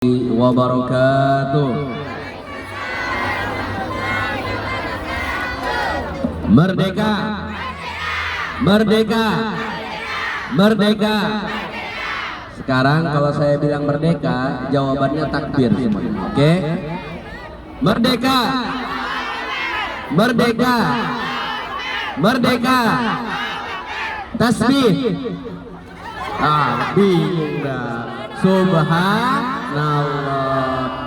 wabarakatuh. Merdeka, merdeka, merdeka. Sekarang kalau saya bilang merdeka, jawabannya takbir semua. Oke? Merdeka, merdeka, merdeka. Tasbih. Bingung dah. Subhanallah.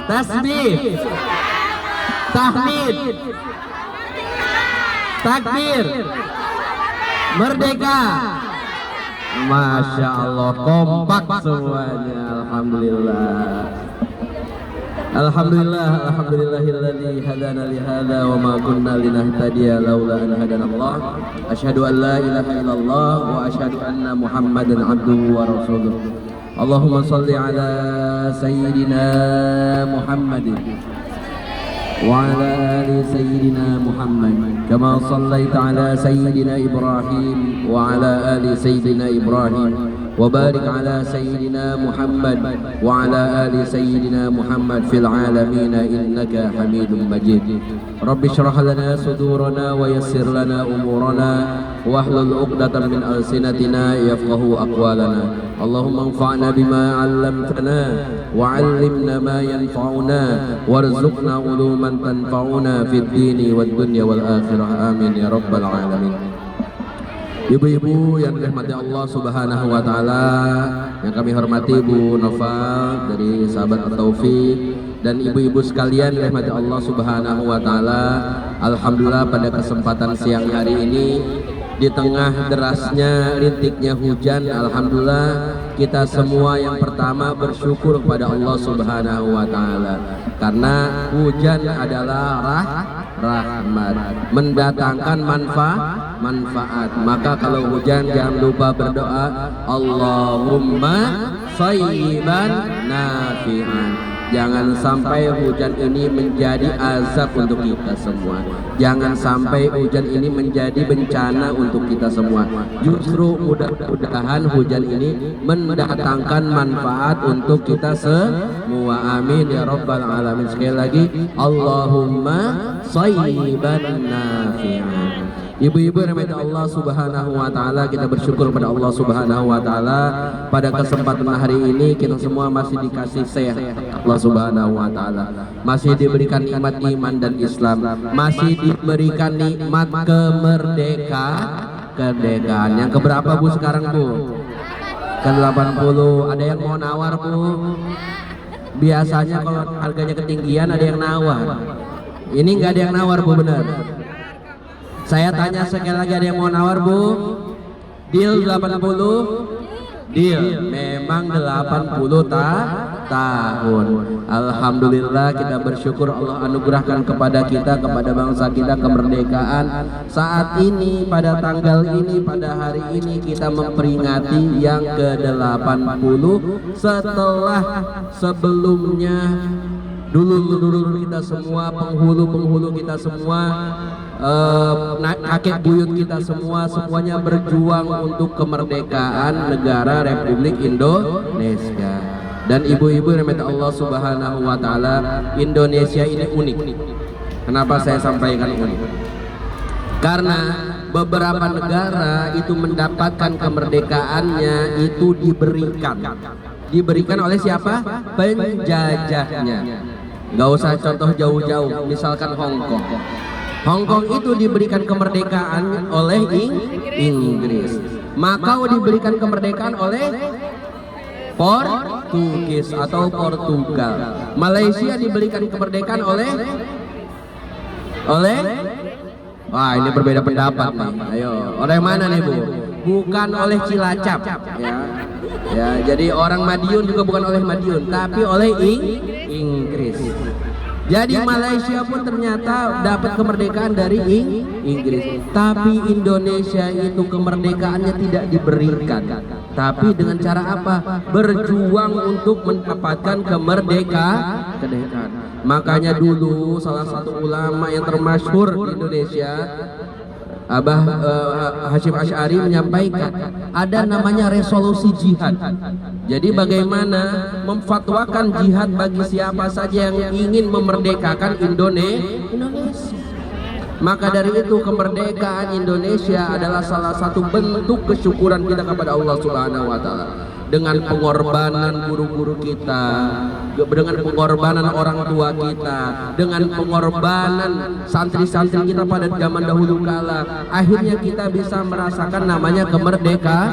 Tasbih. Tahmid. Takbir. Merdeka. Masya Allah, kompak semuanya. Alhamdulillah. Alhamdulillah, alhamdulillahilladzi hadana li hadza wa ma kunna linahtadiya laula an hadanallah. Asyhadu an la ilaha illallah wa asyhadu anna Muhammadan abduhu wa rasuluh. Allahumma shalli ala sayyidina Muhammadin wa ala ali sayyidina Muhammad kama shallaita ala sayyidina Ibrahim wa ala ali sayyidina Ibrahim wa barik ala sayyidina Muhammad wa ala ali sayyidina Muhammad fil alamin innaka Hamidum Majid. Rabbi shrah lana sudurana wa yassir lana umurana wahlul 'uqdatam min alsinatina yafqahu aqwalana. Allahumma anfa'na bima 'allamtana wa 'allimna ma yanfa'una warzuqna 'uluman tanfa'una fid dini wad dunya wal akhirah. Amin ya rabbal alamin. Ibu-ibu yang dirahmati Allah Subhanahu wa taala, yang kami hormati Bu Nova dari Sahabat At-Taufik, dan ibu-ibu sekalian dirahmati Allah Subhanahu wa taala. Alhamdulillah pada kesempatan siang hari ini di tengah derasnya rintiknya hujan, alhamdulillah kita semua yang pertama bersyukur kepada Allah Subhanahu wa taala, karena hujan adalah rahmat, mendatangkan manfaat. Maka kalau hujan jangan lupa berdoa, Allahumma shayyiban nafi'an. Jangan sampai hujan ini menjadi azab untuk kita semua. Jangan sampai hujan ini menjadi bencana untuk kita semua. Justru mudah-mudahan hujan ini mendatangkan manfaat untuk kita semua. Amin ya rabbal alamin. Sekali lagi, Allahumma shayyiban nafi'an. Ibu-ibu yang dirahmati Allah Subhanahu wa taala, kita bersyukur pada Allah Subhanahu wa taala pada kesempatan hari ini kita semua masih dikasih sehat Allah Subhanahu wa taala, masih diberikan nikmat iman dan Islam, masih diberikan nikmat kemerdekaan. Yang keberapa Bu sekarang Bu? Ke-80. Ada yang mau nawar Bu? Biasanya kalau harganya ketinggian ada yang nawar. Ini nggak ada yang nawar Bu, benar? Saya tanya sekali lagi, ada yang mau nawar Bu? Deal 80? Deal. Memang 80 tahun. Alhamdulillah kita bersyukur Allah anugerahkan kepada kita, kepada bangsa kita kemerdekaan. Saat ini pada tanggal ini, pada hari ini kita memperingati yang ke-80 setelah sebelumnya dulu kita semua, penghulu kita semua, kakek buyut kita semua, semuanya berjuang untuk kemerdekaan negara Republik Indonesia. Dan ibu-ibu yang dirahmati Allah Subhanahu wa taala, Indonesia ini unik. Kenapa saya sampaikan unik? Karena beberapa negara itu mendapatkan kemerdekaannya itu diberikan oleh siapa? Penjajahnya. Gak usah contoh jauh-jauh, misalkan Hong Kong itu diberikan kemerdekaan oleh Inggris. Makau diberikan kemerdekaan oleh Portugis atau Portugal. Malaysia diberikan kemerdekaan oleh wah, ini berbeda pendapat nih. Ayo, oleh mana nih Bu? Bukan oleh Cilacap ya, jadi orang Madiun juga bukan oleh Madiun, tapi oleh Inggris. Jadi Malaysia pun ternyata dapat kemerdekaan dari Inggris, tapi Indonesia itu kemerdekaannya tidak diberikan. Tapi dengan cara apa? Berjuang untuk mendapatkan kemerdekaan. Makanya dulu salah satu ulama yang termasyhur di Indonesia, Abah Hashim Asy'ari menyampaikan ada namanya resolusi jihad. Jadi bagaimana memfatwakan jihad bagi siapa saja yang ingin memerdekakan Indonesia. Maka dari itu kemerdekaan Indonesia adalah salah satu bentuk kesyukuran kita kepada Allah Subhanahu wa taala. Dengan pengorbanan guru-guru kita, dengan pengorbanan orang tua kita, dengan pengorbanan santri-santri kita pada zaman dahulu kala, akhirnya kita bisa merasakan namanya kemerdekaan.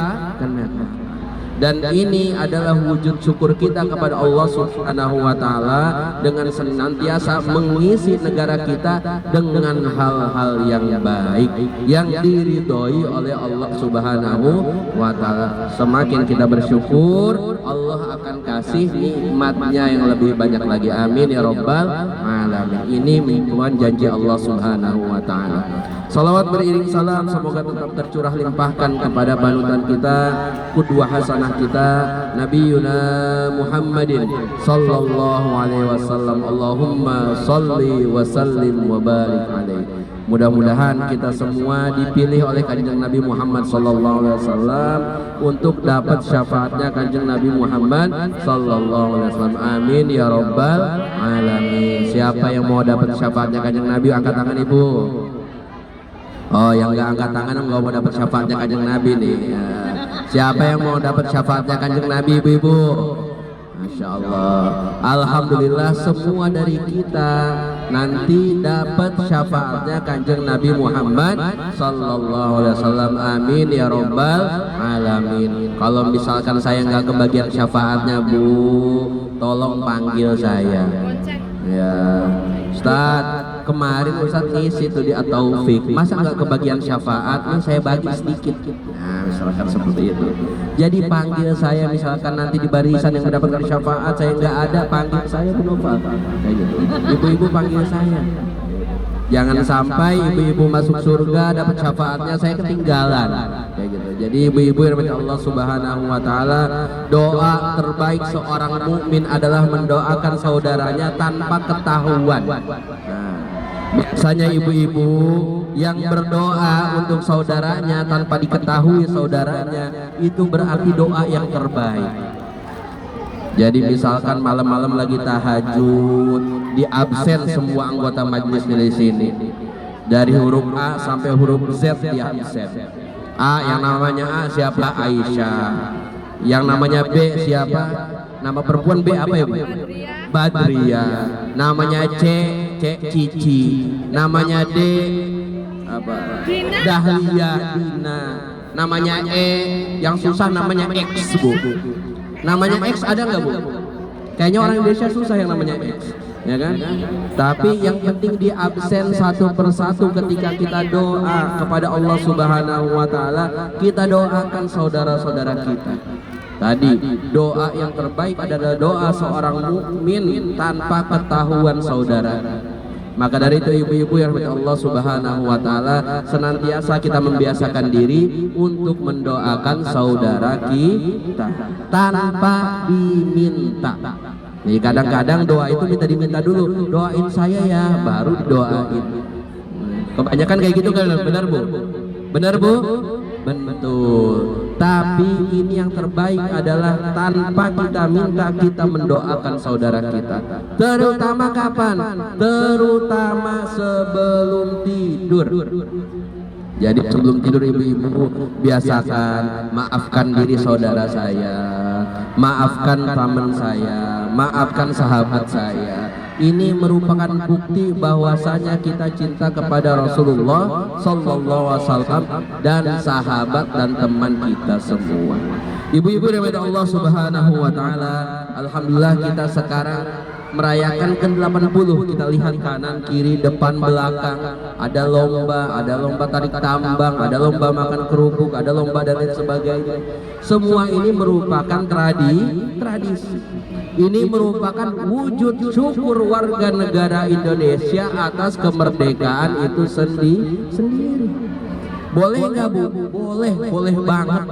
Dan ini adalah wujud syukur kita kepada Allah Subhanahu wa taala dengan senantiasa mengisi negara kita dengan hal-hal yang baik yang diridhoi oleh Allah Subhanahu wa taala. Semakin kita bersyukur, Allah akan kasih nikmatnya yang lebih banyak lagi. Amin ya rabbal alamin. Ini merupakan janji Allah Subhanahu wa taala. Salawat beriring salam semoga tetap tercurah limpahkan kepada panutan kita, qudwah hasanah kita, Nabiyuna Muhammadin sallallahu alaihi wasallam. Allahumma salli wa sallim wa barik alaihi. Mudah-mudahan kita semua dipilih oleh Kanjeng Nabi Muhammad sallallahu alaihi wasallam untuk dapat syafaatnya Kanjeng Nabi Muhammad sallallahu alaihi wasallam. Amin ya rabbal alamin. Siapa yang mau dapat syafaatnya Kanjeng Nabi angkat tangan Ibu. Oh, yang nggak angkat tangan nggak mau dapat syafaatnya Kanjeng Nabi nih. Ya. Siapa yang mau dapat syafaatnya Kanjeng Nabi, ibu-ibu? Masya Allah. Alhamdulillah semua dari kita nanti dapat syafaatnya Kanjeng Nabi Muhammad sallallahu alaihi wasallam. Amin ya rabbal alamin. Kalau misalkan saya nggak kebagian syafaatnya, Bu, tolong panggil saya. Ya, Ustaz, kemarin Ustaz ngisi tuh di At-Taufik, masa nggak kebagian syafaat? Kan saya bagi sedikit. Nah, misalkan seperti itu. Jadi panggil saya, misalkan nanti di barisan yang mendapatkan syafaat saya nggak ada, panggil saya Bu Nova. Kayak gitu. Ibu-ibu panggil saya. Jangan sampai ibu-ibu masuk surga dapat syafaatnya saya ketinggalan. Kayak gitu. Jadi ibu-ibu yang dirahmati Allah Subhanahu wa taala, doa terbaik seorang mukmin adalah mendoakan saudaranya tanpa ketahuan. Nah, biasanya ibu-ibu yang berdoa untuk saudaranya tanpa diketahui saudaranya itu berarti doa yang terbaik. Jadi misalkan malam-malam lagi tahajud, di absen semua anggota majelis di sini. Dari huruf A sampai huruf Z di absen. A yang namanya A siapa? Aisyah. Yang namanya B siapa? Nama perempuan B apa ya, Bu? Badriyah. Namanya C Cici. Namanya D apa? Dahlia Dina. Namanya E yang susah namanya X, Bu. Namanya X ada nggak, Bu? Kayaknya orang Indonesia susah yang namanya X, ya kan? Tapi yang penting di absen satu persatu ketika kita doa kepada Allah Subhanahu wa taala, kita doakan saudara-saudara kita. Tadi doa yang terbaik adalah doa seorang mukmin tanpa ketahuan saudara. Maka dari itu ibu-ibu yang dirahmati Allah Subhanahu wa taala, senantiasa kita membiasakan diri untuk mendoakan saudara kita tanpa diminta. Nih kadang-kadang doa itu diminta dulu, doain saya ya, baru didoain. Kebanyakan kayak gitu kan, benar Bu? Benar Bu? Betul. Tapi ini yang terbaik adalah tanpa kita minta kita mendoakan saudara kita. Terutama kapan? Terutama sebelum tidur. Jadi sebelum tidur ibu-ibu biasakan maafkan diri saudara saya, maafkan teman saya, maafkan sahabat saya. Ini merupakan bukti bahwasanya kita cinta kepada Rasulullah sallallahu alaihi wasallam dan sahabat dan teman kita semua. Ibu-ibu dirahmati Allah Subhanahu wa taala, alhamdulillah kita sekarang merayakan ke-80. Kita lihat kanan, kiri, depan, belakang, ada lomba tarik tambang, ada lomba makan kerupuk, ada lomba dan lain sebagainya. Semua ini merupakan tradisi. Ini merupakan wujud syukur warga negara Indonesia atas kemerdekaan itu sendiri. Boleh nggak, Bu? Boleh banget.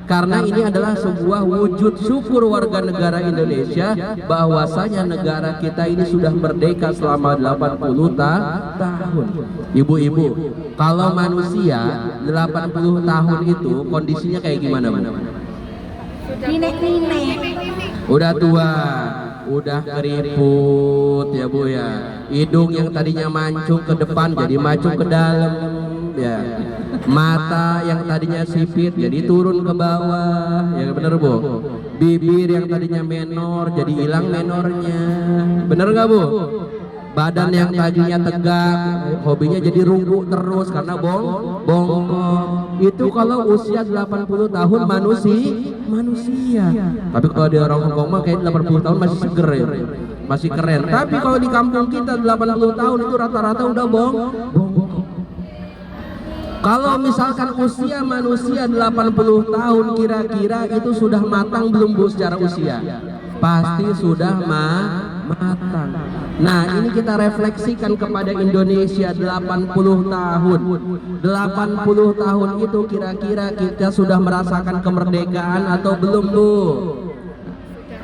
Karena ini adalah sebuah wujud syukur warga negara Indonesia bahwasanya negara kita ini sudah merdeka selama 80 tahun. Ibu-ibu, kalau manusia 80 tahun itu kondisinya kayak gimana, Bu? Nenek-nenek. Udah tua, udah keriput ya Bu ya. Hidung yang tadinya mancung ke depan jadi mancung ke dalam ya. Mata yang tadinya sipit jadi turun ke bawah, ya bener Bu. Bibir yang tadinya menor jadi hilang menornya, bener gak Bu? Badan yang tadinya tegak, hobinya jadi runggu terus karena bongkok. Itu kalau usia 80 tahun manusia. Tapi kalau di orang Hongkong mah kayak 80 tahun masih seger ya, masih keren. Tapi kalau di kampung kita 80 tahun itu rata-rata udah bongkok. Kalau misalkan usia manusia 80 tahun kira-kira itu sudah matang belum Bu secara usia? Pasti sudah matang. Nah, ini kita refleksikan kepada Indonesia 80 tahun. 80 tahun itu kira-kira kita sudah merasakan kemerdekaan atau belum Bu?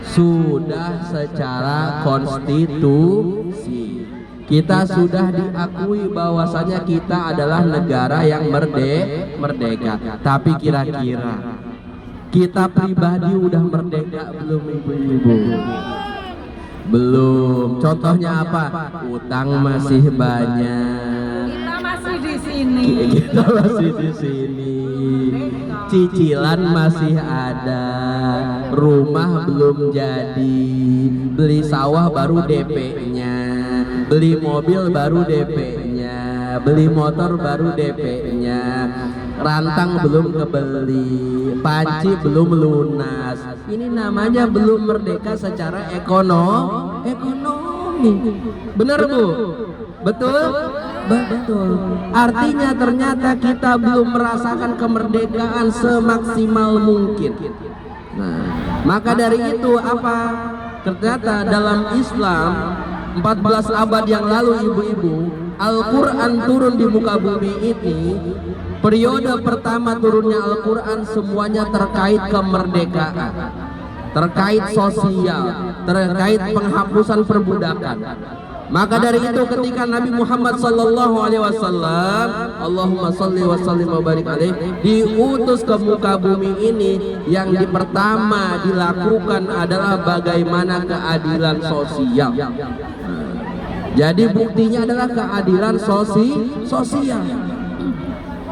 Sudah secara konstitusi. Kita sudah diakui bahwasanya kita adalah negara yang merdeka. Tapi kira-kira kita pribadi udah merdeka belum ibu-ibu? Belum. Contohnya apa? Utang masih banyak. Kita masih di sini. Kita masih di sini. Cicilan masih ada. Rumah belum jadi. Beli sawah baru DP-nya. Beli mobil baru DP-nya, beli motor baru DP-nya, rantang belum kebeli, panci belum lunas. Ini namanya belum merdeka secara ekonomi. Benar Bu? Betul? Betul. Artinya ternyata kita belum merasakan kemerdekaan semaksimal mungkin. Nah, maka dari itu apa? Ternyata dalam Islam 14 abad yang lalu ibu-ibu, Al-Quran turun di muka bumi ini. Periode pertama turunnya Al-Quran semuanya terkait kemerdekaan, terkait sosial, terkait penghapusan perbudakan. Maka dari itu ketika Nabi Muhammad SAW, Allahumma sholli wa sallim wa barik alaih, diutus ke muka bumi ini, yang pertama dilakukan adalah bagaimana keadilan sosial. Jadi buktinya adalah keadilan sosial.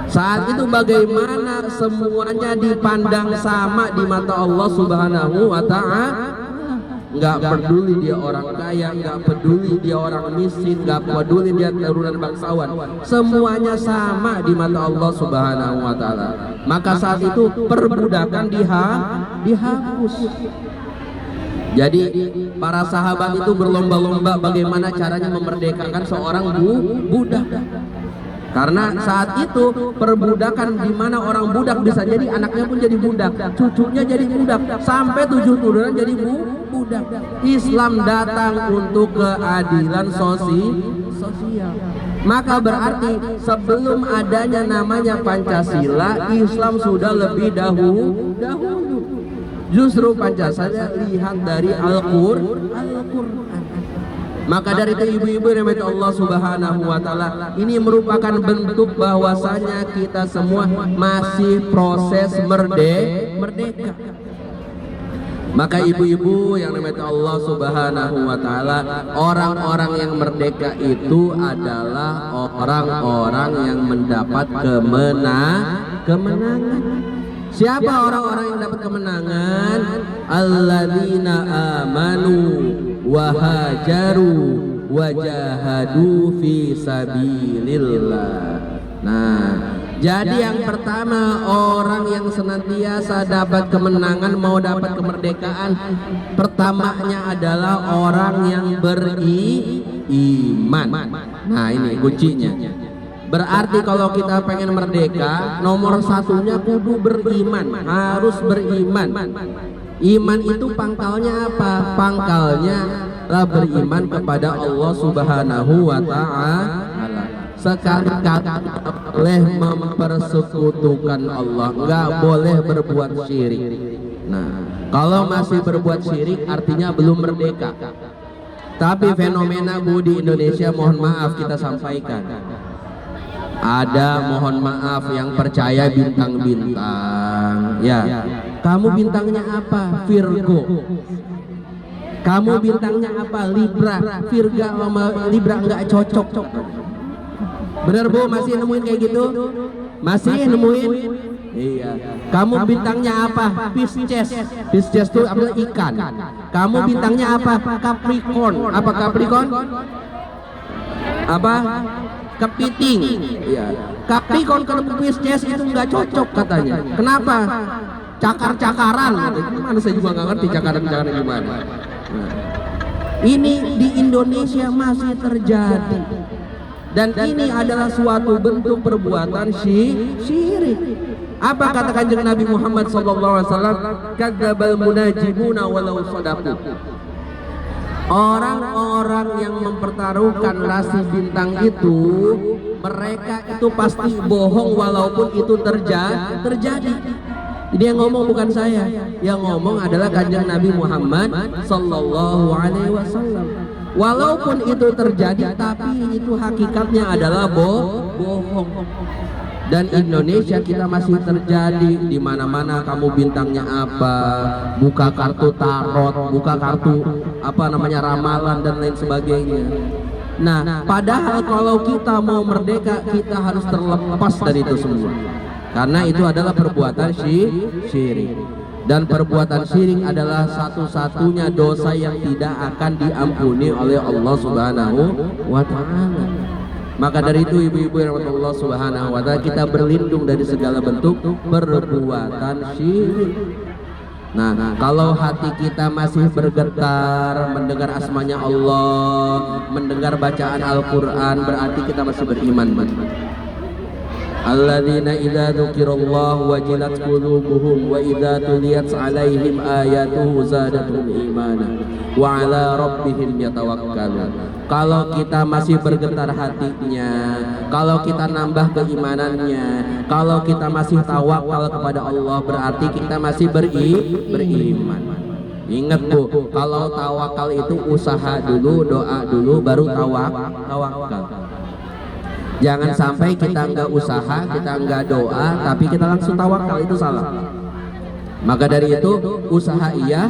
Saat itu bagaimana semuanya dipandang sama di mata Allah Subhanahu wa Ta'ala. Nggak peduli dia orang kaya, nggak peduli dia orang miskin, nggak peduli dia turunan bangsawan, semuanya sama di mata Allah Subhanahu wa Ta'ala. Maka saat itu perbudakan dihapus. Jadi para sahabat itu berlomba-lomba bagaimana caranya memerdekakan seorang budak. Karena saat itu perbudakan di mana orang budak bisa jadi anaknya pun jadi budak, cucunya jadi budak, sampai 7 turunan jadi budak. Islam datang untuk keadilan sosial. Maka berarti sebelum adanya namanya Pancasila, Islam sudah lebih dahulu. Justru Pancasila lihat dari Al-Qur'an. Maka dari itu ibu-ibu yang dirahmati Allah Subhanahu wa Ta'ala, ini merupakan bentuk bahwasanya kita semua masih proses merdeka. Maka ibu-ibu yang dirahmati Allah Subhanahu wa Ta'ala, orang-orang yang merdeka itu adalah orang-orang yang mendapat kemenangan. Siapa orang-orang yang dapat kemenangan? Alladzina amanu wa hajaru wa jahadu fi sabilillah. Nah, jadi yang pertama, orang yang senantiasa dapat kemenangan, mau dapat kemerdekaan, pertamanya adalah orang yang beriman. Nah, ini kuncinya. Berarti kalau kita pengen merdeka, nomor satunya kudu beriman, harus beriman. Iman itu pangkalnya apa? Pangkalnya lah beriman kepada Allah Subhanahu wa Ta'ala. sekali-kali boleh mempersekutukan Allah, nggak boleh berbuat syirik. Nah, kalau masih berbuat syirik artinya belum merdeka. Tapi fenomena Bu di Indonesia, mohon maaf kita sampaikan, ada mohon maaf yang percaya bintang-bintang. Ya, kamu bintangnya apa? Virgo. Kamu bintangnya apa? Libra. Virga sama Libra nggak cocok. Bener Bu, masih nemuin kayak gitu? Masih nemuin? Iya. Kamu bintangnya apa? Pisces. Pisces itu adalah ikan. Kamu bintangnya apa? Capricorn. Apa Capricorn? Apa? Kepiting. Iya. Capricorn kalau Pisces itu nggak cocok katanya. Kenapa? Cakar-cakaran. Gimana saya juga nggak ngerti cakaran-cakaran gimana. Nah, ini di Indonesia masih terjadi. Dan ini adalah suatu bentuk perbuatan syirik. Apa kata Kanjeng Nabi Muhammad SAW? Kadzdzabal munajimuna walau shadaqu. Orang-orang yang mempertaruhkan rasi bintang itu, mereka itu pasti bohong walaupun itu terjadi. Ini yang ngomong bukan saya, yang ngomong adalah Kanjeng Nabi Muhammad SAW. Walaupun itu terjadi, tapi itu hakikatnya adalah bohong. Dan Indonesia kita masih terjadi, di mana-mana kamu bintangnya apa, buka kartu tarot, buka kartu apa namanya ramalan dan lain sebagainya. Nah, padahal kalau kita mau merdeka, kita harus terlepas dari itu semua. Karena itu adalah perbuatan syirik. Dan perbuatan syirik adalah satu-satunya dosa yang tidak akan diampuni oleh Allah Subhanahu wa Ta'ala. Maka dari itu ibu-ibu yang rahmat Allah Subhanahu wa Ta'ala, kita berlindung dari segala bentuk perbuatan syirik. Nah, kalau hati kita masih bergetar mendengar asmanya Allah, mendengar bacaan Al-Quran, berarti kita masih beriman. Alladzina idza dzukirallahu wajilat qulubuhum wa idza tuliyat 'alaihim ayatuhu zadatuhum imana wa 'ala rabbihim yatawakkalun. Kalau kita masih bergetar hatinya, kalau kita nambah keimanannya, kalau kita masih tawakal kepada Allah, berarti kita masih beriman. Ingat Bu, kalau tawakal itu usaha dulu, doa dulu, baru tawakal. Jangan sampai kita enggak usaha, kita enggak doa, tapi kita langsung tawakal, itu salah. Maka dari itu, usaha iya,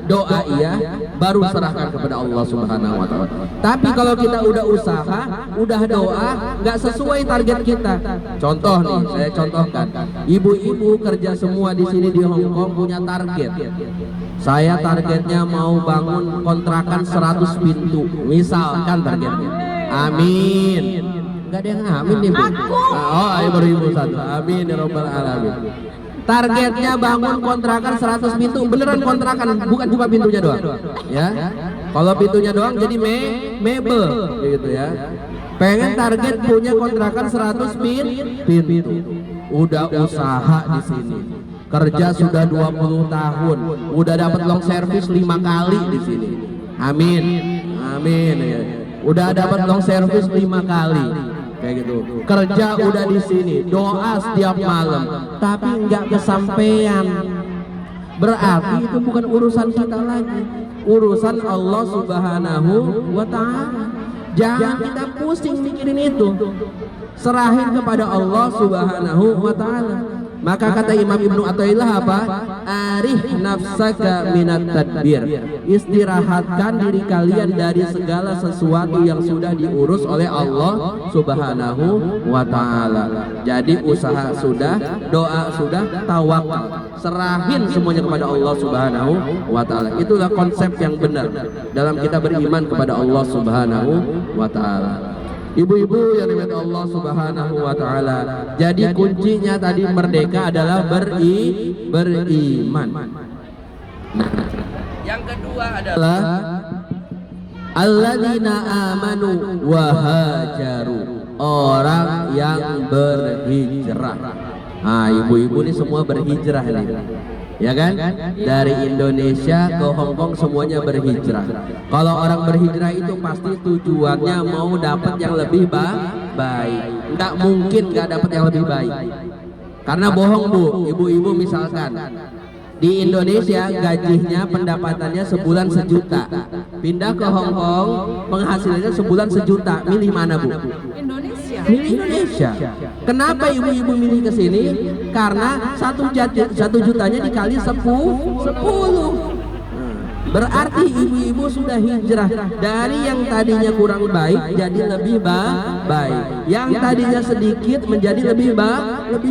doa iya, baru serahkan kepada Allah Subhanahu wa Ta'ala. Tapi kalau kita udah usaha, udah doa, nggak sesuai target kita. Contoh nih, saya contohkan. Ibu-ibu kerja semua di sini di Hong Kong punya target. Saya targetnya mau bangun kontrakan 100 pintu, misalkan targetnya. Amin. Gak ada yang amin nih Bu. Oh, ayo beribu satu. Amin ya robbal alamin. Targetnya bangun kontrakan 100 pintu, beneran kontrakan, bukan cuma pintunya doang. Ya. Kalau pintunya doang jadi mebel gitu ya. Pengen target punya kontrakan 100 pintu. Udah usaha di sini. Kerja sudah 20 tahun, udah dapat long service 5 kali di sini. Amin. Amin ya. Udah dapat long service 5 kali. Kayak gitu. Kerja udah di sini, doa setiap malam, tapi nggak kesampaian. Berarti itu bukan urusan kita lagi, urusan Allah Subhanahu wa Ta'ala. Jangan kita pusing mikirin itu, serahin kepada Allah Subhanahu wa Ta'ala. Maka kata Imam Ibnu Athaillah apa? Arih nafsaka minat tadbir. Istirahatkan diri kalian dari segala sesuatu yang sudah diurus oleh Allah Subhanahu wa Ta'ala. Jadi usaha sudah, doa sudah, tawakal. Serahin semuanya kepada Allah Subhanahu wa Ta'ala. Itulah konsep yang benar dalam kita beriman kepada Allah Subhanahu wa Ta'ala. Ibu-ibu yang dimuliakan Allah Subhanahu wa Ta'ala. Jadi kuncinya tadi merdeka adalah beriman. Yang kedua adalah alladzina amanu wa hajaru, orang yang berhijrah. Nah, ibu-ibu ini semua berhijrah nih. ya kan? Dari Indonesia ke Hong Kong semuanya berhijrah. Kalau orang berhijrah itu pasti tujuannya mau dapat yang lebih baik. Nggak mungkin nggak dapat yang lebih baik. Karena bohong Bu, ibu-ibu misalkan di Indonesia gajinya pendapatannya sebulan 1 juta, pindah ke Hong Kong penghasilannya sebulan 1 juta, milih mana Bu? Indonesia. Milih Indonesia. Kenapa ibu-ibu milih ke sini? Karena 1 jutanya dikali 10. Berarti ibu-ibu sudah hijrah dari yang tadinya kurang baik jadi lebih baik, yang tadinya sedikit menjadi lebih banyak.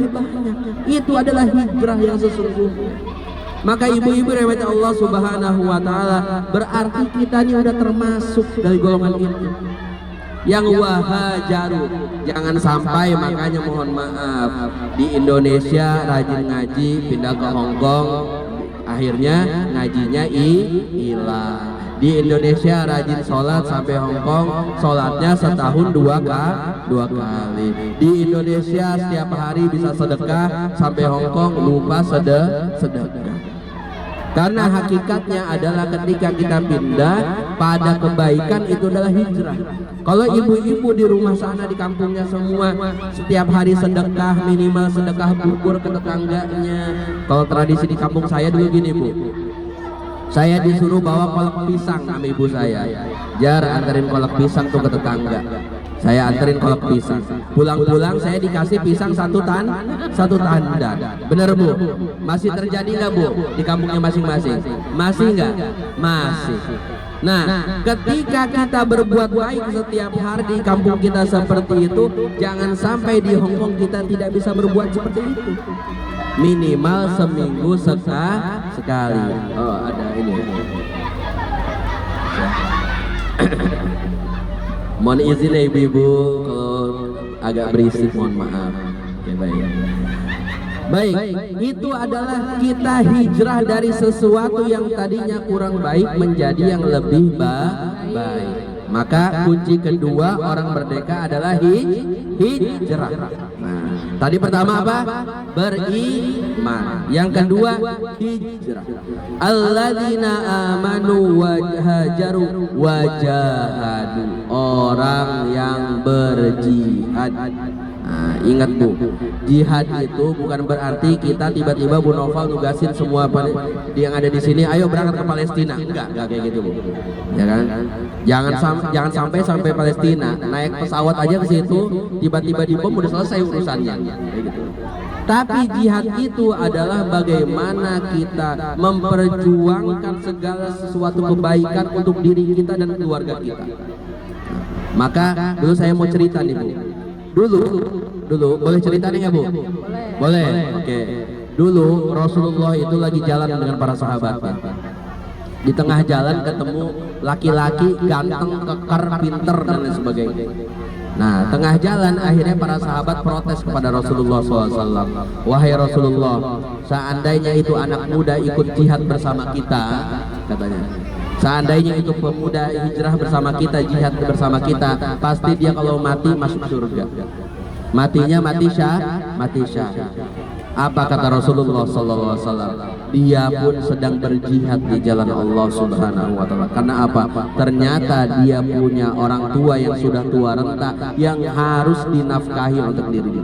Itu adalah hijrah yang sesungguhnya. Maka ibu-ibu rahmati Allah Subhanahu wa taala, berarti kita ini udah termasuk dari golongan itu yang wahajaru. Jangan sampai, makanya mohon maaf, di Indonesia rajin ngaji pindah ke Hong Kong, akhirnya ngajinya hilang. Di Indonesia rajin sholat sampai Hong Kong, sholatnya setahun 2 kali. Di Indonesia setiap hari bisa sedekah, sampai Hong Kong lupa sedekah. Karena hakikatnya adalah ketika kita pindah pada kebaikan, itu adalah hijrah. Kalau ibu-ibu di rumah sana di kampungnya semua setiap hari sedekah, minimal sedekah bubur ke tetangganya. Kalau tradisi di kampung saya dulu gini Bu, saya disuruh bawa kolak pisang sama ibu saya. Jar, anterin kolak pisang tuh ke tetangga. Saya anterin kolak pisang. Pulang-pulang saya dikasih pisang satu tandan. Bener Bu? Masih terjadi nggak Bu di kampungnya masing-masing? Masih nggak? Masih. Nah, ketika kita berbuat baik setiap hari di kampung kita seperti itu, jangan sampai di Hong Kong kita tidak bisa berbuat seperti itu. Minimal seminggu sekali. Oh, ada ini. Mohon izin ya ibu-ibu kalau agak berisik, mohon maaf. Oke, baik, itu adalah kita hijrah dari sesuatu yang tadinya kurang baik menjadi yang lebih baik. Maka kunci kedua orang merdeka adalah hijrah. Nah, tadi pertama apa? Beriman. Yang kedua hijrah. Alladzina amanu wahajaru wajahadu. Orang yang berjihad. Nah, ingat Bu, jihad itu bukan berarti kita tiba-tiba Bu Noval nugasin semua yang ada di sini, ayo berangkat ke Palestina. Enggak kayak gitu Bu. Ya kan? Jangan sampai Palestina, naik pesawat aja ke situ, tiba-tiba dibom udah selesai urusannya. Kayak gitu. Tapi jihad itu adalah bagaimana kita memperjuangkan segala sesuatu kebaikan untuk diri kita dan keluarga kita. Maka dulu saya mau cerita nih Bu. Dulu boleh cerita nih ya Bu? Boleh. Oke. Dulu Rasulullah itu lagi jalan dengan para sahabatnya. Di tengah jalan ketemu laki-laki ganteng, kekar, pinter dan lain sebagainya. Nah, tengah jalan akhirnya para sahabat protes kepada Rasulullah SAW. Wahai Rasulullah, seandainya itu anak muda ikut jihad bersama kita, katanya. Seandainya itu pemuda hijrah bersama kita, jihad bersama kita, pasti dia kalau mati masuk surga. Matinya mati syahid. Apa kata Rasulullah SAW? Dia pun sedang berjihad di jalan Allah Subhanahu wa taala. Karena apa? Ternyata dia punya orang tua yang sudah tua renta yang harus dinafkahi untuk dirinya.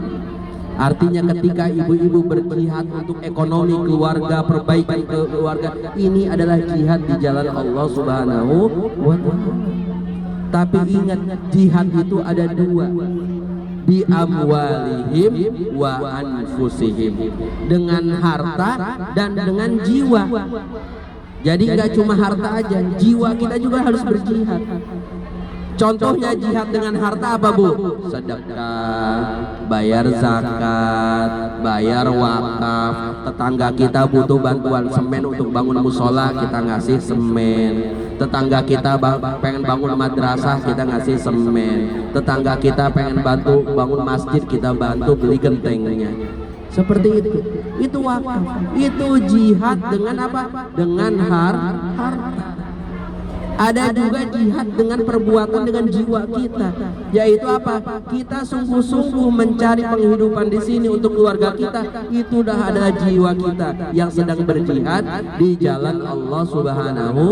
Artinya ketika ibu-ibu berjihad untuk ekonomi keluarga, perbaikan keluarga, ini adalah jihad di jalan Allah Subhanahu wa taala. Tapi ingat, jihad itu ada dua, bi amwalihim wa anfusihim, dengan harta dan dengan jiwa. Jadi nggak cuma harta aja, jiwa kita juga harus berjihad. Contohnya jihad dengan harta apa Bu? Sedekah, bayar zakat, bayar wakaf. Tetangga kita butuh bantuan semen untuk bangun musola, kita ngasih semen. Tetangga kita pengen bangun madrasah, kita ngasih semen. Tetangga kita pengen bantu bangun masjid, kita bantu beli gentengnya. Seperti itu. Itu wakaf. Itu jihad dengan apa? Dengan harta. Ada juga jihad dengan perbuatan dengan jiwa kita, yaitu apa? Kita sungguh-sungguh mencari penghidupan di sini untuk keluarga kita. Itu dah adalah jiwa kita yang sedang berjihad di jalan Allah Subhanahu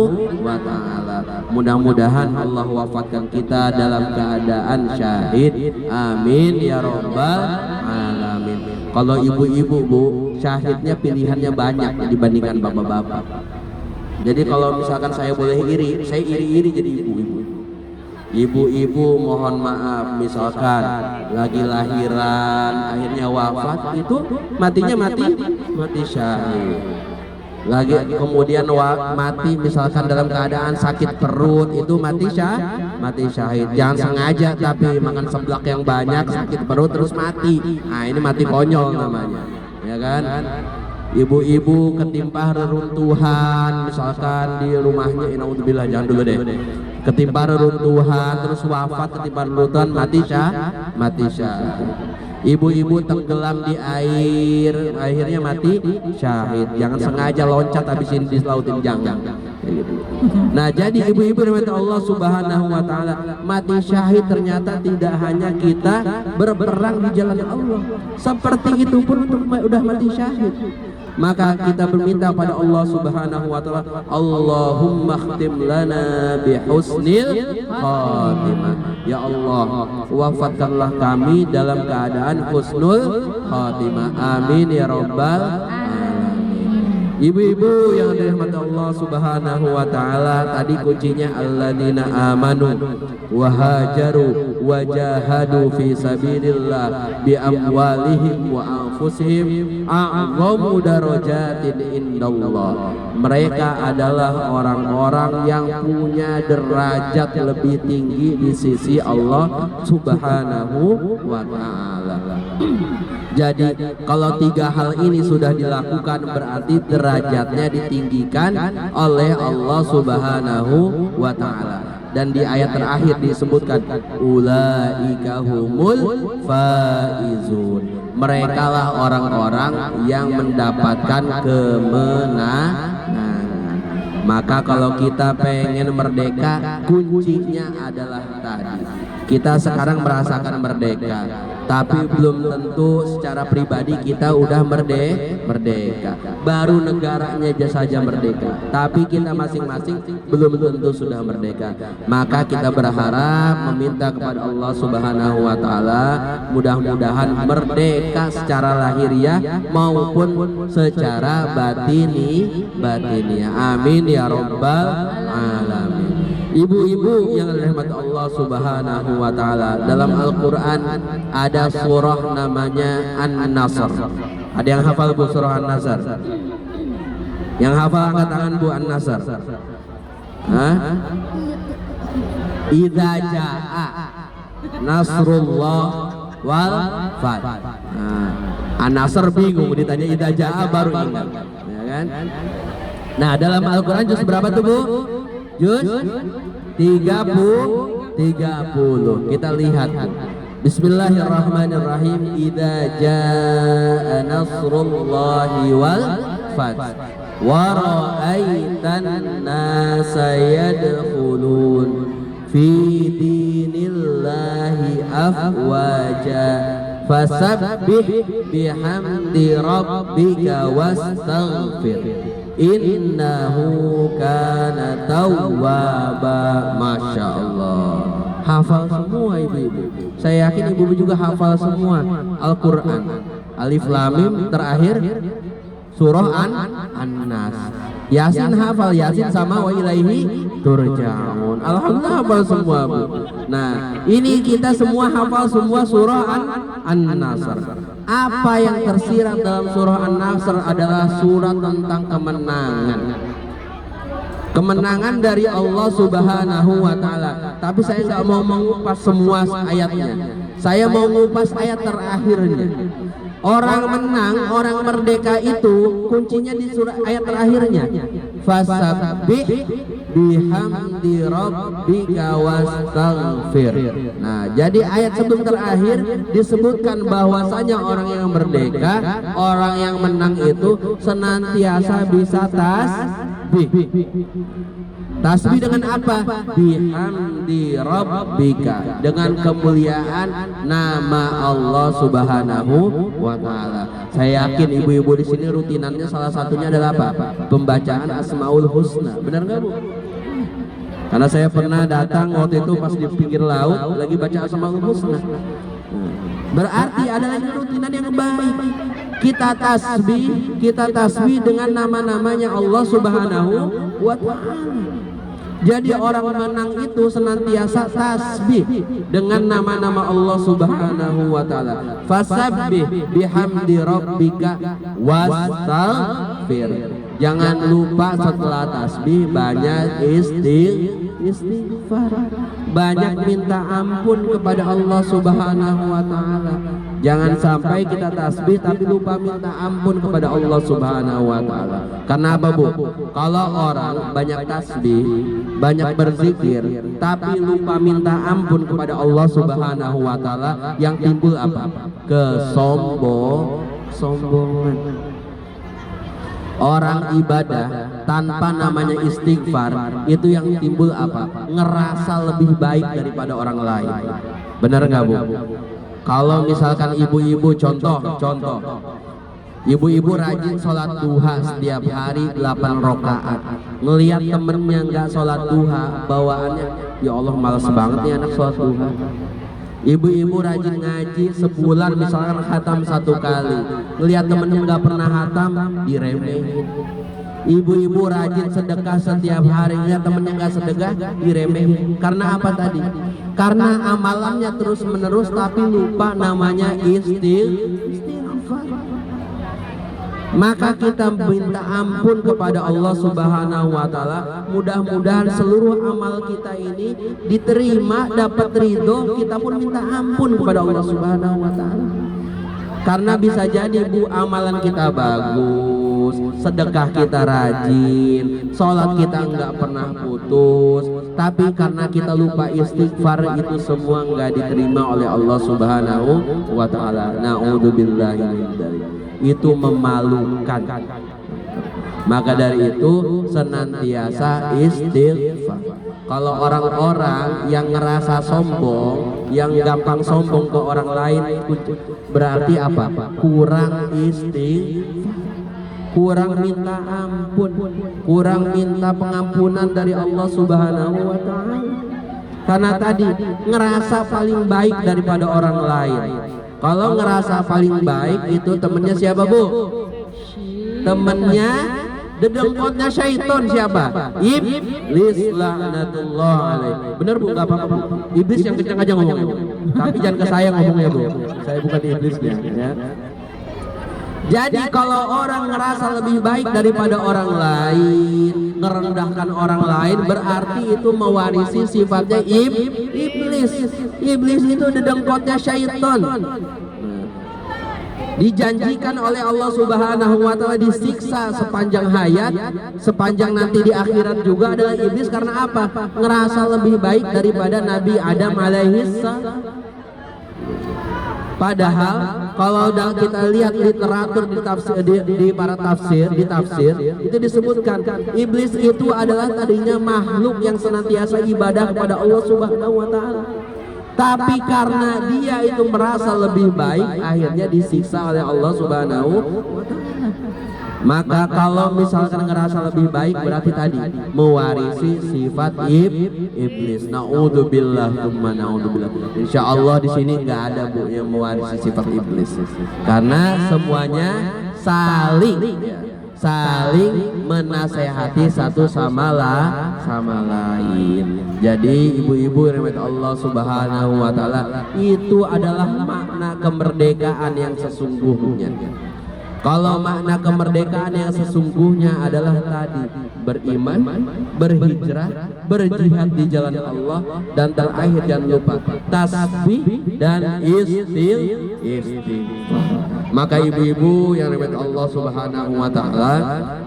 wa taala. Mudah-mudahan Allah wafatkan kita dalam keadaan syahid. Amin ya rabbal alamin. Kalau ibu-ibu Bu, syahidnya pilihannya banyak dibandingkan bapak-bapak. Jadi kalau misalkan saya boleh iri, saya iri-iri jadi ibu-ibu. Ibu-ibu mohon maaf, misalkan lagi lahiran akhirnya wafat, itu matinya mati syahid. Lagi kemudian mati misalkan dalam keadaan sakit perut, itu mati syahid. Jangan sengaja tapi makan seblak yang banyak, sakit perut terus mati. Nah, ini mati konyol namanya. Ya kan? Ibu-ibu ketimpa reruntuhan misalkan di rumahnya, naudzubillah, jangan dulu deh, ketimpa reruntuhan terus wafat, ketimpa reruntuhan mati syahid. Ibu-ibu tenggelam di air akhirnya mati syahid. Jangan sengaja loncat habis ini diselautin, jangan. Nah, jadi ibu-ibu rahmat Allah Subhanahu wa taala, mati syahid ternyata tidak hanya kita berperang di jalan Allah. Seperti itu pun untuk udah mati syahid, maka kita berminta pada Allah Subhanahu wa taala, Allahumma khtim lana bi husnil khatimah. Ya Allah, wafatkanlah kami dalam keadaan husnul khatimah. Amin ya rabbal alamin. Ibu-ibu yang dirahmati Allah Subhanahu wa taala, tadi kuncinya alladzina amanu wa hajaru wa jahadu fi sabilillah bi amwalihim wa anfusihim a'zamu darajatin indallah. Mereka adalah orang-orang yang punya derajat lebih tinggi di sisi Allah Subhanahu wa taala. Jadi kalau tiga hal ini sudah dilakukan, berarti derajatnya ditinggikan oleh Allah Subhanahu wa taala. Dan di ayat terakhir disebutkan ulaika humul faizun. Merekalah orang-orang yang mendapatkan kemenangan. Maka kalau kita pengen merdeka, kuncinya adalah tadi. Kita sekarang merasakan merdeka, tapi belum tentu secara pribadi kita udah merdeka. Baru negaranya saja merdeka, tapi kita masing-masing belum tentu sudah merdeka. Maka kita berharap meminta kepada Allah Subhanahu wa taala, mudah-mudahan merdeka secara lahiriah maupun secara batiniah. Amin ya rabbal alamin. Ibu-ibu yang dirahmati Allah Subhanahu wa taala, dalam Al-Qur'an ada surah namanya An-Nasr. Ada yang hafal Bu surah An-Nasr? Yang hafal angkat tangan Bu, An-Nasr. Hah? Idza jaa nasrullah wal fath. An-Nasr bingung ditanya idza jaa baru ingat, ya kan? Nah, dalam Al-Qur'an juz berapa tuh Bu? Juz 30. Kita lihat. Bismillahirrahmanirrahim. Idza jaa nasrullahi wal fath wa ra'aitan nasa yadkhulun fi dinillahi afwaja fasabbih bihamdi rabbika wastaghfir innahu kana tawwaba. Masya Allah, hafal semua ibu-ibu. Saya yakin ibu-ibu juga hafal semua Al-Quran. Alif Lam Mim terakhir surah An-Nas. Yasin hafal, Yasin sama wa ilaihi turja'un. Alhamdulillah hafal semua Bu. Nah, ini kita semua hafal semua surah An-Nasr. Apa yang tersirat dalam surah An-Nasr adalah surat tentang kemenangan. Kemenangan dari Allah Subhanahu wa taala. Tapi saya nggak mau mengupas semua ayatnya. Saya mau mengupas ayat terakhirnya. Orang menang, orang merdeka itu kuncinya di surat ayat terakhirnya. Fasabbih bihamdi rabbika wastaghfir. Nah, jadi ayat sebelum terakhir disebutkan bahwasanya orang yang merdeka, orang yang menang itu senantiasa bisa tasbih. Tasbih dengan apa? Bihamdi rabbika, dengan kemuliaan nama Allah Subhanahu wa taala. Saya yakin ibu-ibu di sini rutinannya salah satunya adalah apa? Pembacaan Asmaul Husna. Benar nggak Bu? Karena saya pernah datang waktu itu pas di pinggir laut lagi baca Asmaul Husna. Berarti ada lagi rutinan yang baik. Kita tasbih dengan nama-namanya Allah Subhanahu wa taala. Jadi orang menang itu senantiasa tasbih dengan nama-nama Allah Subhanahu wa taala. Fasabbih bihamdi rabbika wastaghfir. Jangan lupa setelah tasbih banyak istighfar. Banyak minta ampun kepada Allah Subhanahu wa taala. Jangan sampai kita tasbih tapi lupa minta ampun kepada Allah Subhanahu wa taala. Karena apa Bu? Kalau orang banyak tasbih, banyak berzikir tapi lupa minta ampun kepada Allah Subhanahu wa taala, yang timbul apa? Kesombongan. Orang ibadah tanpa namanya istighfar itu yang timbul apa? Ngerasa lebih baik daripada orang lain. Benar nggak Bu? Kalau misalkan ibu-ibu contoh, ibu-ibu rajin sholat duha setiap hari 8 rakaat, ngelihat temennya nggak sholat duha, bawaannya ya Allah malas banget nih anak sholat duha. Ibu-ibu rajin ngaji sebulan misalkan khatam 1 kali, ngelihat temennya nggak pernah khatam, diremehin. Ibu-ibu rajin sedekah setiap hari, ngelihat temennya nggak sedekah, diremehin. Karena apa tadi? Karena amalannya terus menerus tapi lupa namanya istighfar. Maka kita minta ampun kepada Allah Subhanahu wa taala. Mudah-mudahan seluruh amal kita ini diterima, dapat ridho, kita pun minta ampun kepada Allah Subhanahu wa taala. Karena bisa jadi Bu, amalan kita bagus, sedekah kita rajin, sholat kita nggak pernah putus, tapi karena kita lupa istighfar itu semua nggak diterima oleh Allah Subhanahu wa taala. Na'udzubillahi min dzalik. Itu memalukan. Maka dari itu senantiasa istighfar. Kalau orang-orang yang ngerasa sombong, yang gampang sombong ke orang lain, berarti apa? Kurang istighfar, kurang minta ampun, kurang minta pengampunan dari Allah Subhanahu wa taala. Karena tadi ngerasa paling baik daripada orang lain. Kalau ngerasa paling baik itu temennya siapa Bu? Temennya dedengkotnya syaiton siapa? Iblis laknatullah alaih. Bener Bu? Gak apa-apa Bu. Iblis yang kencang aja ngomongnya Bu. Tapi jangan ke saya ngomongnya Bu. Saya bukan iblisnya ya. Jadi kalau orang ngerasa lebih baik daripada orang lain, merendahkan orang lain, berarti itu mewarisi sifatnya iblis. Iblis itu dedengkotnya syaitan. Dijanjikan oleh Allah Subhanahu wa taala disiksa sepanjang hayat, sepanjang nanti di akhirat juga adalah iblis. Karena apa? Ngerasa lebih baik daripada Nabi Adam alaihissalam. Padahal kalau kita lihat literatur di tafsir, di para tafsir, itu disebutkan iblis itu adalah tadinya makhluk yang senantiasa ibadah kepada Allah Subhanahu wa taala. Tapi karena dia itu merasa lebih baik, akhirnya disiksa oleh Allah Subhanahu wa taala. Maka kalau misalkan ngerasa lebih baik, berarti tadi mewarisi sifat iblis. Naudzubillah, naudzubillah. Insya Allah di sini nggak ada Bu yang mewarisi sifat iblis, karena semuanya saling menasehati satu sama lain. Jadi ibu-ibu rahmat Allah Subhanahu wa taala, itu adalah makna kemerdekaan yang sesungguhnya. Kalau makna kemerdekaan yang sesungguhnya adalah tadi beriman, berhijrah, berjihad di jalan Allah, dan terakhir jangan lupa tasbih dan istighfar. Maka ibu-ibu yang dirahmati Allah Subhanahu wa taala,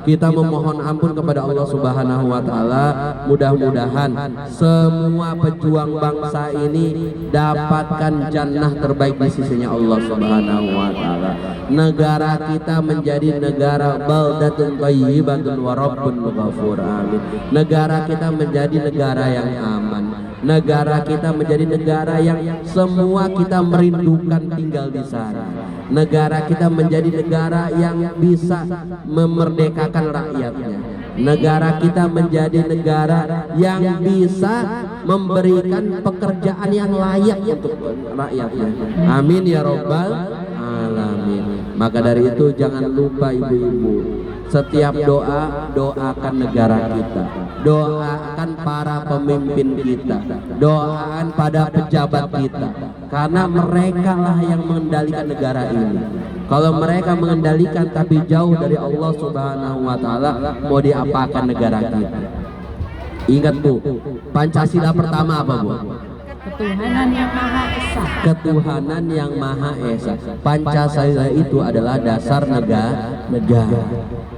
kita memohon ampun kepada Allah Subhanahu wa taala, mudah-mudahan semua pejuang bangsa ini dapatkan jannah terbaik di sisinya Allah Subhanahu wa taala. Negara kita menjadi negara baldatun thayyibatun wa rabbun ghafur. Amin. Negara kita menjadi negara yang aman. Negara kita menjadi negara yang semua kita merindukan tinggal di sana. Negara kita menjadi negara yang bisa memerdekakan rakyatnya. Negara kita menjadi negara yang bisa memberikan pekerjaan yang layak untuk rakyatnya. Amin ya robbal alamin. Maka dari itu jangan lupa ibu-ibu, setiap doa, doakan negara kita, doakan para pemimpin kita, doakan pada pejabat kita, karena mereka lah yang mengendalikan negara ini. Kalau mereka mengendalikan tapi jauh dari Allah Subhanahu wa taala, mau diapakan negara kita? Ingat Bu, Pancasila pertama apa Bu? Ketuhanan yang Maha Esa. Ketuhanan yang Maha Esa. Pancasila itu adalah dasar negara.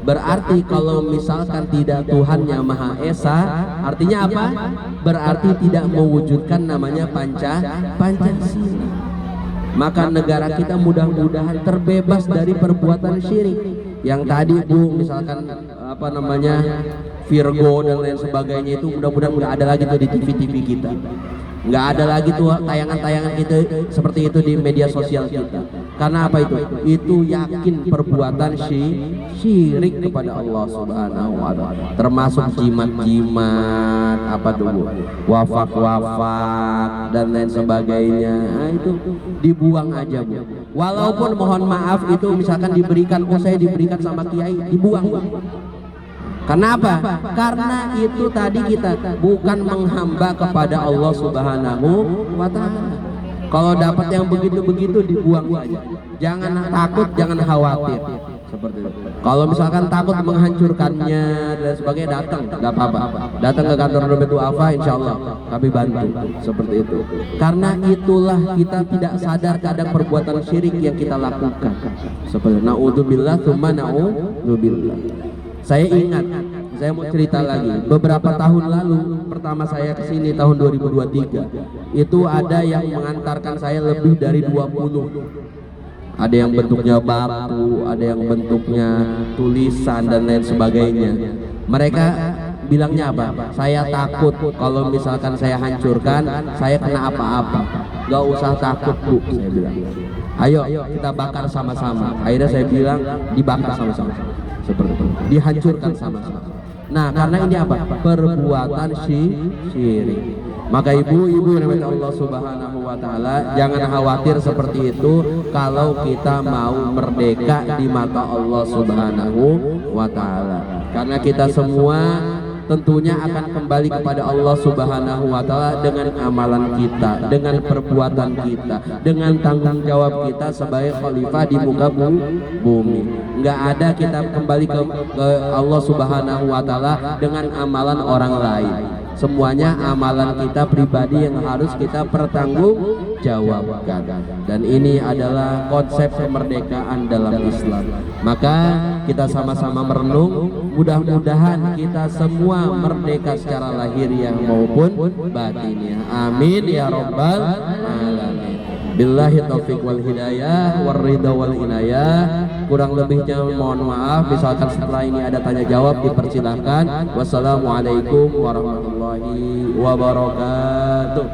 Berarti kalau misalkan tidak Tuhan yang Maha Esa, artinya apa? Berarti tidak mewujudkan namanya Pancasila. Maka negara kita mudah-mudahan terbebas dari perbuatan syirik. Yang tadi Bu, misalkan apa namanya, Virgo dan lain sebagainya, itu mudah-mudahan nggak ada lagi tuh di TV-TV kita. Nggak ada lagi tuh tayangan-tayangan kita seperti itu di media sosial kita. Karena apa itu? Itu yakin perbuatan syirik kepada Allah Subhanahu wa taala. Termasuk jimat-jimat, apa tuh? Wafak-wafak dan lain sebagainya. Nah, itu dibuang aja Bu. Walaupun mohon maaf itu misalkan diberikan, saya diberikan sama kiai, dibuang Bu. Kenapa? Karena itu tadi kita bukan menghamba kepada Allah Subhanahu wa taala. Kalau dapat yang begitu-begitu dibuang saja. Jangan takut, jangan khawatir. Seperti itu. Kalau misalkan takut menghancurkannya dan sebagainya, datang, nggak apa-apa. Datang ke kantor Dompet Duafa, insya Allah kami bantu. Seperti itu. Karena itulah kita tidak sadar kadang perbuatan syirik yang kita lakukan. Seperti naudzubillah tsumma naudzubillah. Saya ingat, saya mau cerita lagi. Beberapa tahun lalu, pertama saya kesini tahun 2023, itu ada yang mengantarkan saya lebih dari 20. Ada yang bentuknya batu, ada yang bentuknya tulisan dan lain sebagainya. Mereka bilangnya apa? Saya takut kalau misalkan saya hancurkan, saya kena apa-apa. Gak usah takut Bu, saya bilang. Ayo kita bakar sama-sama. Akhirnya saya bilang dibakar sama-sama. Seperti itu, dihancurkan sama-sama. Nah, karena ini apa? Perbuatan syirik. Maka ibu-ibu yang dirahmati Allah Subhanahu wa taala, jangan khawatir seperti itu kalau kita mau merdeka di mata Allah Subhanahu wa taala. Karena kita semua tentunya akan kembali kepada Allah Subhanahu wa taala dengan amalan kita, dengan perbuatan kita, dengan tanggung jawab kita sebagai khalifah di muka bumi. Enggak ada kita kembali ke Allah Subhanahu wa taala dengan amalan orang lain. Semuanya amalan kita pribadi yang harus kita pertanggungjawabkan. Dan ini adalah konsep kemerdekaan dalam Islam. Maka kita sama-sama merenung, mudah-mudahan kita semua merdeka secara lahiriah maupun batinnya. Amin ya robbal alamin. Billahi taufiq wal hidayah war ridha wal inayah. Kurang lebihnya mohon maaf. Misalkan setelah ini ada tanya jawab, dipersilahkan. Wassalamualaikum warahmatullahi wabarakatuh.